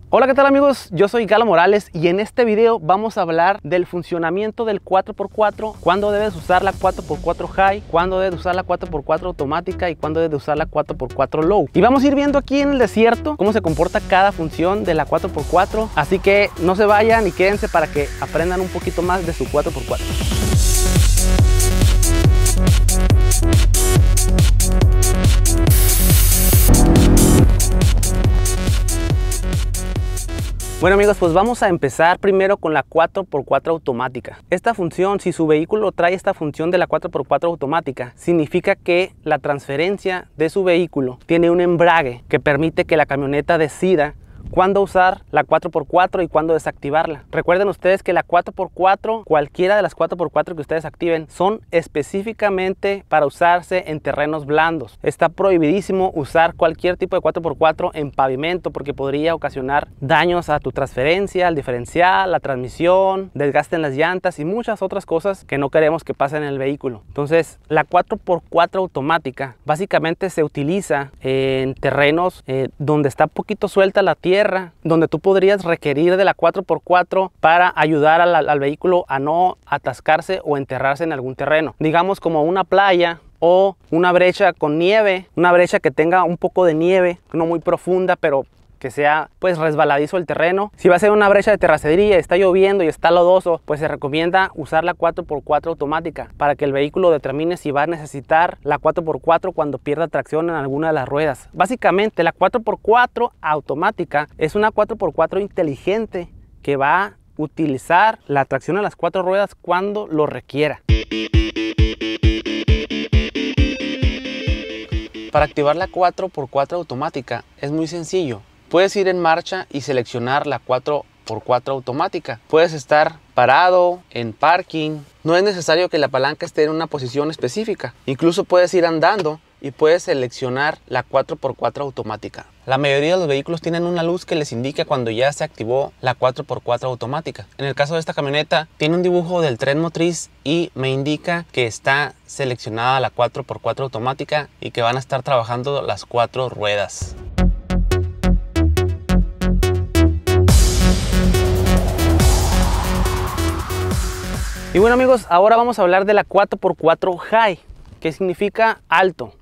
Hola, ¿qué tal amigos? Yo soy Galo Morales y en este video vamos a hablar del funcionamiento del 4x4, cuándo debes usar la 4x4 High, cuándo debes usar la 4x4 automática y cuándo debes usar la 4x4 Low. Y vamos a ir viendo aquí en el desierto cómo se comporta cada función de la 4x4, así que no se vayan y quédense para que aprendan un poquito más de su 4x4. Bueno amigos, pues vamos a empezar primero con la 4x4 automática. Esta función, si su vehículo trae esta función de la 4x4 automática, significa que la transferencia de su vehículo tiene un embrague que permite que la camioneta decida cuándo usar la 4x4 y cuándo desactivarla. Recuerden ustedes que la 4x4, cualquiera de las 4x4 que ustedes activen, son específicamente para usarse en terrenos blandos. Está prohibidísimo usar cualquier tipo de 4x4 en pavimento porque podría ocasionar daños a tu transferencia, al diferencial, la transmisión, desgaste en las llantas y muchas otras cosas que no queremos que pasen en el vehículo. Entonces, la 4x4 automática básicamente se utiliza en terrenos donde está poquito suelta la tierra, donde tú podrías requerir de la 4x4 para ayudar al vehículo a no atascarse o enterrarse en algún terreno. Digamos como una playa o una brecha con nieve, una brecha que tenga un poco de nieve, no muy profunda, pero que sea pues resbaladizo el terreno. Si va a ser una brecha de terracería, está lloviendo y está lodoso, pues se recomienda usar la 4x4 automática para que el vehículo determine si va a necesitar la 4x4 cuando pierda tracción en alguna de las ruedas. Básicamente la 4x4 automática es una 4x4 inteligente que va a utilizar la tracción a las 4 ruedas cuando lo requiera. Para activar la 4x4 automática es muy sencillo. Puedes ir en marcha y seleccionar la 4x4 automática. Puedes estar parado, en parking. No es necesario que la palanca esté en una posición específica. Incluso puedes ir andando y puedes seleccionar la 4x4 automática. La mayoría de los vehículos tienen una luz que les indica cuando ya se activó la 4x4 automática. En el caso de esta camioneta tiene un dibujo del tren motriz y me indica que está seleccionada la 4x4 automática y que van a estar trabajando las 4 ruedas. Y bueno amigos, ahora vamos a hablar de la 4x4 High, que significa alto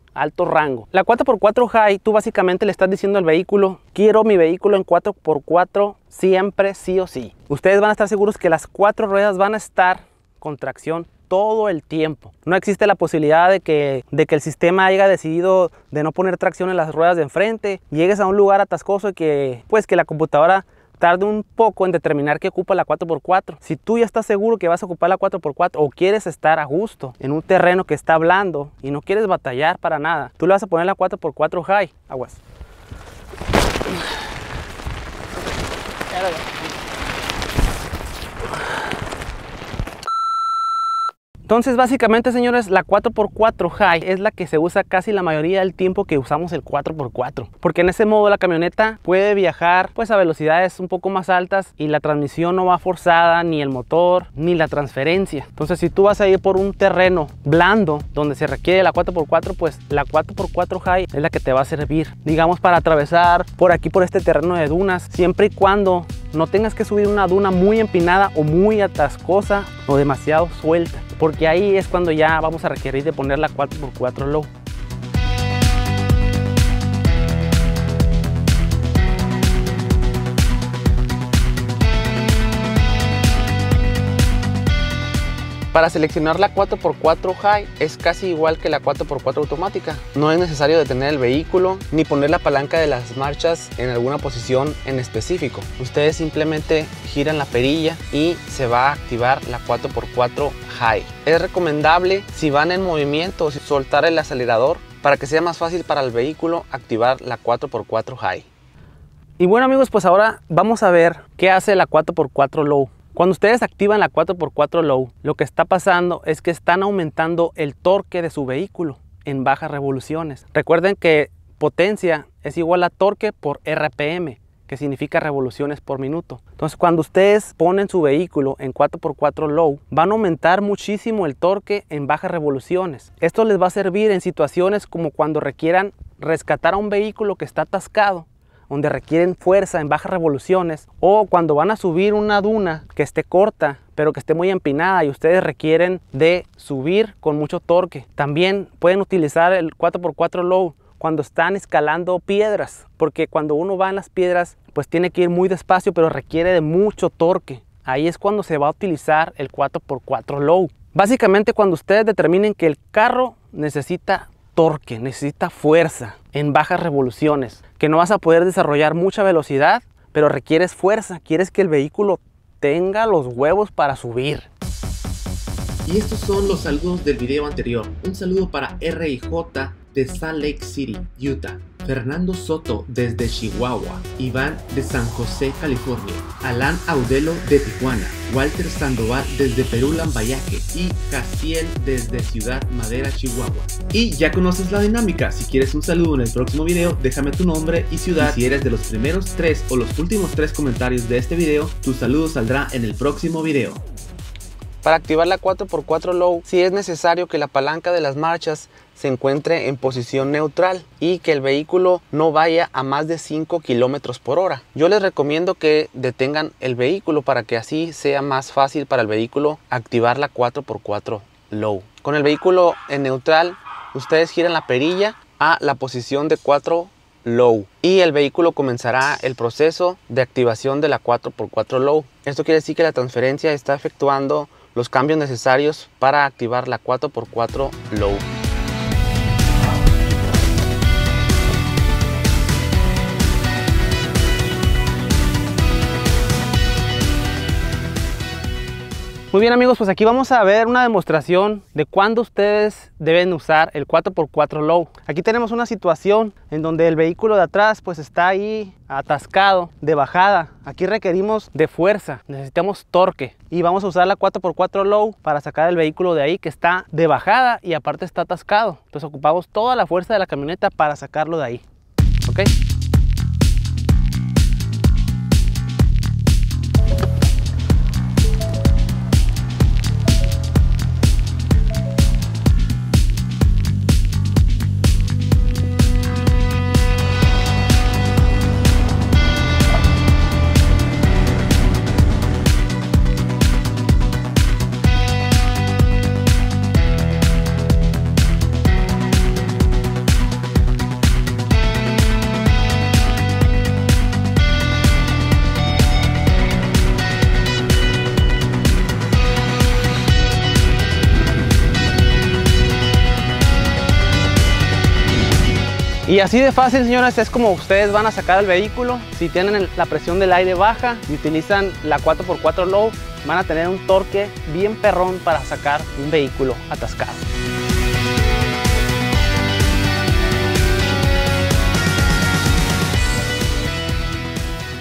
rango. La 4x4 High, tú básicamente le estás diciendo al vehículo, quiero mi vehículo en 4x4 siempre, sí o sí. Ustedes van a estar seguros que las 4 ruedas van a estar con tracción todo el tiempo. No existe la posibilidad de que el sistema haya decidido de no poner tracción en las ruedas de enfrente, llegues a un lugar atascoso y que la computadora tarde un poco en determinar que ocupa la 4x4. Si tú ya estás seguro que vas a ocupar la 4x4 o quieres estar a gusto en un terreno que está blando y no quieres batallar para nada, tú le vas a poner la 4x4 High. Aguas. Entonces básicamente señores, la 4x4 High es la que se usa casi la mayoría del tiempo que usamos el 4x4, porque en ese modo la camioneta puede viajar pues a velocidades un poco más altas y la transmisión no va forzada, ni el motor ni la transferencia. Entonces si tú vas a ir por un terreno blando donde se requiere la 4x4, pues la 4x4 High es la que te va a servir, digamos, para atravesar por aquí por este terreno de dunas, siempre y cuando no tengas que subir una duna muy empinada o muy atascosa o demasiado suelta, porque ahí es cuando ya vamos a requerir de poner la 4x4 Low. Para seleccionar la 4x4 High es casi igual que la 4x4 automática. No es necesario detener el vehículo ni poner la palanca de las marchas en alguna posición en específico. Ustedes simplemente giran la perilla y se va a activar la 4x4 High. Es recomendable, si van en movimiento, soltar el acelerador para que sea más fácil para el vehículo activar la 4x4 High. Y bueno amigos, pues ahora vamos a ver qué hace la 4x4 Low. Cuando ustedes activan la 4x4 Low, lo que está pasando es que están aumentando el torque de su vehículo en bajas revoluciones. Recuerden que potencia es igual a torque por RPM, que significa revoluciones por minuto. Entonces cuando ustedes ponen su vehículo en 4x4 Low, van a aumentar muchísimo el torque en bajas revoluciones. Esto les va a servir en situaciones como cuando requieran rescatar a un vehículo que está atascado donde requieren fuerza en bajas revoluciones, o cuando van a subir una duna que esté corta pero que esté muy empinada y ustedes requieren de subir con mucho torque. También pueden utilizar el 4x4 low cuando están escalando piedras, porque cuando uno va en las piedras pues tiene que ir muy despacio, pero requiere de mucho torque. Ahí es cuando se va a utilizar el 4x4 low. Básicamente, cuando ustedes determinen que el carro necesita torque, necesita fuerza en bajas revoluciones, que no vas a poder desarrollar mucha velocidad, pero requieres fuerza, quieres que el vehículo tenga los huevos para subir. Y estos son los saludos del video anterior. Un saludo para RIJ de Salt Lake City, Utah, Fernando Soto desde Chihuahua, Iván de San José, California, Alan Audelo de Tijuana, Walter Sandoval desde Perú, Lambayaque y Casiel desde Ciudad Madera, Chihuahua. Y ya conoces la dinámica. Si quieres un saludo en el próximo video, déjame tu nombre y ciudad. Y si eres de los primeros 3 o los últimos 3 comentarios de este video, tu saludo saldrá en el próximo video. Para activar la 4x4 low, sí es necesario que la palanca de las marchas se encuentre en posición neutral y que el vehículo no vaya a más de 5 km por hora. Yo les recomiendo que detengan el vehículo para que así sea más fácil para el vehículo activar la 4x4 low. Con el vehículo en neutral, ustedes giran la perilla a la posición de 4 low y el vehículo comenzará el proceso de activación de la 4x4 low. Esto quiere decir que la transferencia está efectuando los cambios necesarios para activar la 4x4 low. Muy bien amigos, pues aquí vamos a ver una demostración de cuándo ustedes deben usar el 4x4 low. Aquí tenemos una situación en donde el vehículo de atrás pues está ahí atascado de bajada. Aquí requerimos de fuerza, necesitamos torque y vamos a usar la 4x4 low para sacar el vehículo de ahí que está de bajada y aparte está atascado. Entonces ocupamos toda la fuerza de la camioneta para sacarlo de ahí. ¿Ok? Y así de fácil, señores, es como ustedes van a sacar el vehículo. Si tienen la presión del aire baja y utilizan la 4x4 low, van a tener un torque bien perrón para sacar un vehículo atascado.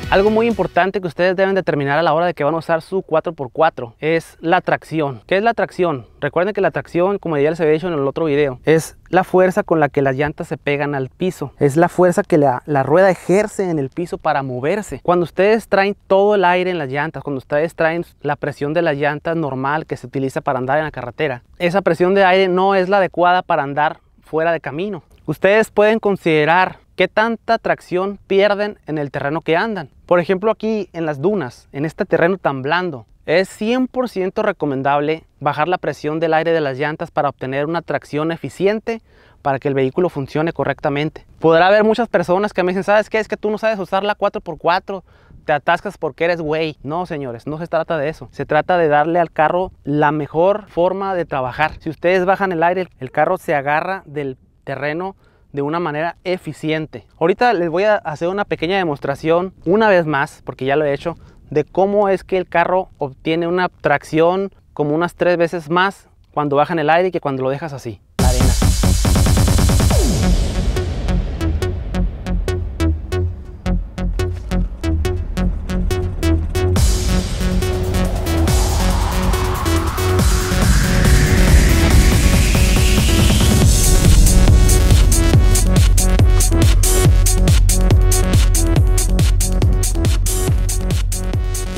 Algo muy importante que ustedes deben determinar a la hora de que van a usar su 4x4 es la tracción. ¿Qué es la tracción? Recuerden que la tracción, como ya les había dicho en el otro video, es la fuerza con la que las llantas se pegan al piso. Es la fuerza que la rueda ejerce en el piso para moverse. Cuando ustedes traen todo el aire en las llantas, cuando ustedes traen la presión de las llantas normal que se utiliza para andar en la carretera, esa presión de aire no es la adecuada para andar fuera de camino. Ustedes pueden considerar qué tanta tracción pierden en el terreno que andan. Por ejemplo, aquí en las dunas, en este terreno tan blando, es 100% recomendable bajar la presión del aire de las llantas para obtener una tracción eficiente para que el vehículo funcione correctamente. Podrá haber muchas personas que me dicen, ¿sabes qué? Es que tú no sabes usar la 4x4, te atascas porque eres güey. No, señores, no se trata de eso. Se trata de darle al carro la mejor forma de trabajar. Si ustedes bajan el aire, el carro se agarra del terreno de una manera eficiente. Ahorita les voy a hacer una pequeña demostración, una vez más, porque ya lo he hecho, de cómo es que el carro obtiene una tracción como unas 3 veces más cuando bajan el aire que cuando lo dejas así, la arena.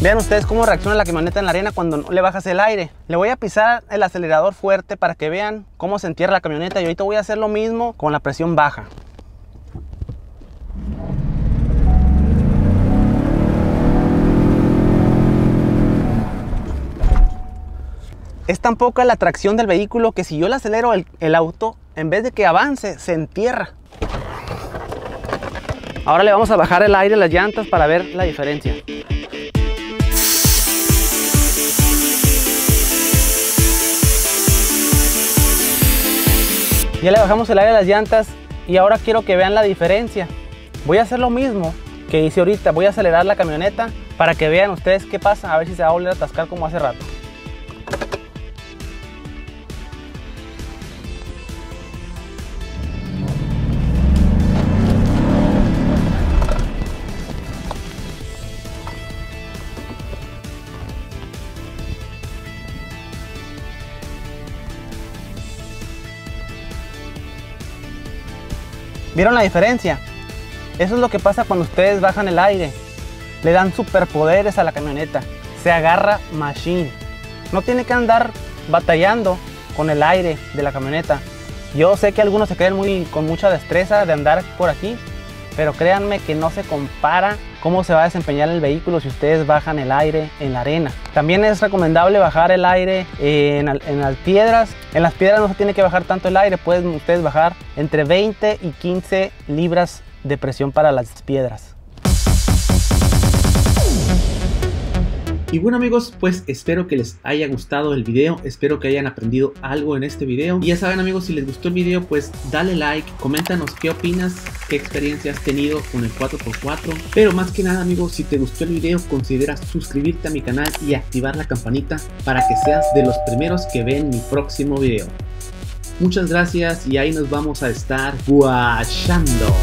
Vean ustedes cómo reacciona la camioneta en la arena cuando no le bajas el aire. Le voy a pisar el acelerador fuerte para que vean cómo se entierra la camioneta. Y ahorita voy a hacer lo mismo con la presión baja. Es tan poca la tracción del vehículo que si yo le acelero el auto, en vez de que avance, se entierra. Ahora le vamos a bajar el aire a las llantas para ver la diferencia. Ya le bajamos el aire a las llantas y ahora quiero que vean la diferencia. Voy a hacer lo mismo que hice ahorita. Voy a acelerar la camioneta para que vean ustedes qué pasa. A ver si se va a volver a atascar como hace rato. ¿Vieron la diferencia? Eso es lo que pasa cuando ustedes bajan el aire. Le dan superpoderes a la camioneta. Se agarra machine. No tiene que andar batallando con el aire de la camioneta. Yo sé que algunos se creen con mucha destreza de andar por aquí, pero créanme que no se compara cómo se va a desempeñar el vehículo si ustedes bajan el aire en la arena. También es recomendable bajar el aire en las piedras. En las piedras no se tiene que bajar tanto el aire, pueden ustedes bajar entre 20 y 15 libras de presión para las piedras. Y bueno amigos, pues espero que les haya gustado el video, espero que hayan aprendido algo en este video. Y ya saben amigos, si les gustó el video, pues dale like, coméntanos qué opinas, qué experiencia has tenido con el 4x4. Pero más que nada amigos, si te gustó el video, considera suscribirte a mi canal y activar la campanita para que seas de los primeros que ven mi próximo video. Muchas gracias y ahí nos vamos a estar guachando.